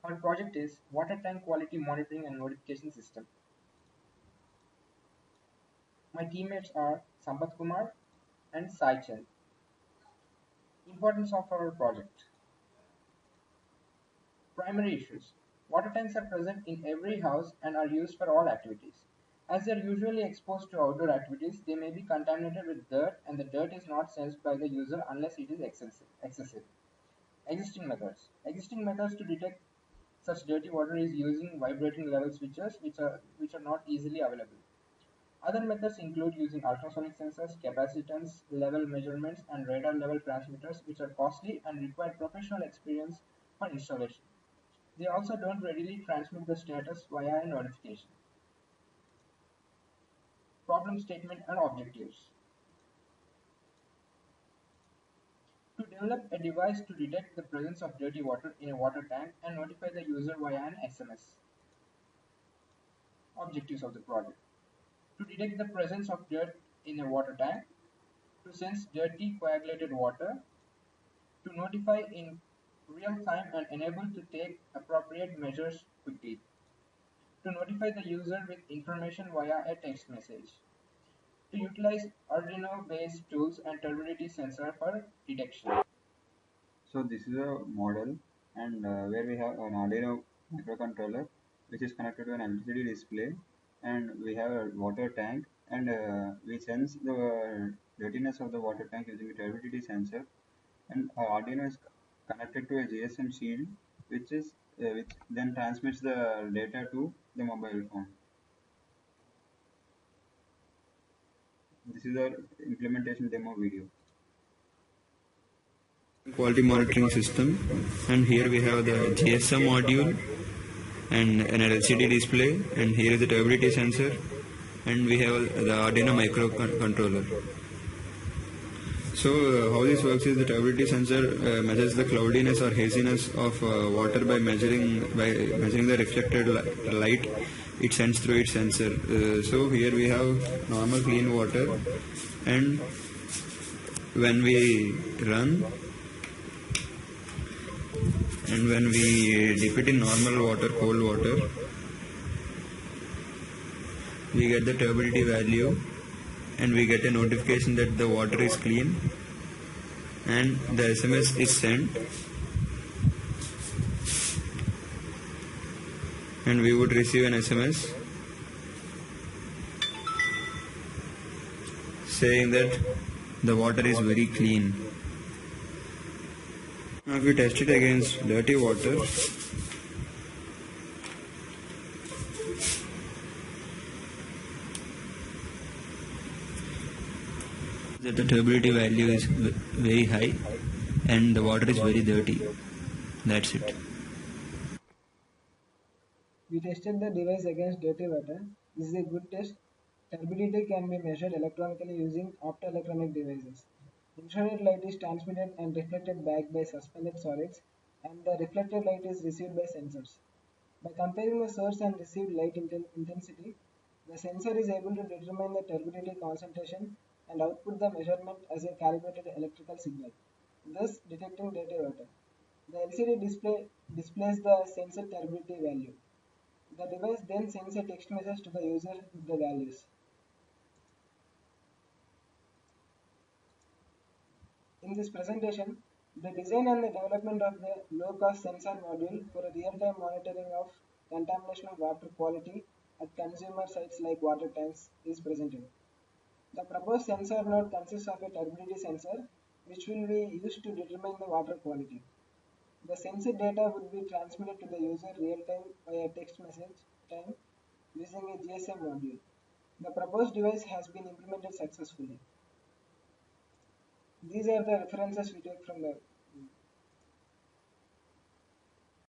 Our project is Water Tank Quality Monitoring and Notification System. My teammates are Sampath Kumar and Sai Chand. Importance of our project. Primary issues. Water tanks are present in every house and are used for all activities. As they are usually exposed to outdoor activities, they may be contaminated with dirt and the dirt is not sensed by the user unless it is excessive. Existing methods. Existing methods to detect such dirty water is using vibrating level switches which are not easily available. Other methods include using ultrasonic sensors, capacitance level measurements, and radar level transmitters, which are costly and require professional experience for installation. They also don't readily transmit the status via a notification. Problem statement and objectives. To develop a device to detect the presence of dirty water in a water tank and notify the user via an SMS. Objectives of the project. To detect the presence of dirt in a water tank, to sense dirty coagulated water, to notify in real time and enable to take appropriate measures quickly, to notify the user with information via a text message, to utilize Arduino-based tools and turbidity sensor for detection. So this is a model, and where we have an Arduino microcontroller which is connected to an LCD display, and we have a water tank, and we sense the dirtiness of the water tank using a turbidity sensor, and our Arduino is connected to a GSM shield which then transmits the data to the mobile phone. This is our implementation demo video. Quality monitoring system, and here we have the GSM module and an LCD display, and here is the turbidity sensor, and we have the Arduino microcontroller. So how this works is the turbidity sensor measures the cloudiness or haziness of water by measuring the reflected light it sends through its sensor. So here we have normal clean water, and when we run and when we dip it in normal water, cold water, we get the turbidity value and we get a notification that the water is clean, and the SMS is sent, and we would receive an SMS saying that the water is very clean. Now if we test it against dirty water, that the turbidity value is very high and the water is very dirty. That's it. We tested the device against dirty water. This is a good test. Turbidity can be measured electronically using optoelectronic devices. Infrared light is transmitted and reflected back by suspended solids, and the reflected light is received by sensors. By comparing the source and received light intensity, the sensor is able to determine the turbidity concentration and output the measurement as a calibrated electrical signal, thus detecting dirty water. The LCD display displays the sensor turbidity value. The device then sends a text message to the user with the values. In this presentation, the design and the development of the low-cost sensor module for a real-time monitoring of contamination of water quality at consumer sites like water tanks is presented. The proposed sensor node consists of a turbidity sensor which will be used to determine the water quality. The sensor data would be transmitted to the user real-time via text message time using a GSM module. The proposed device has been implemented successfully. These are the references we take from the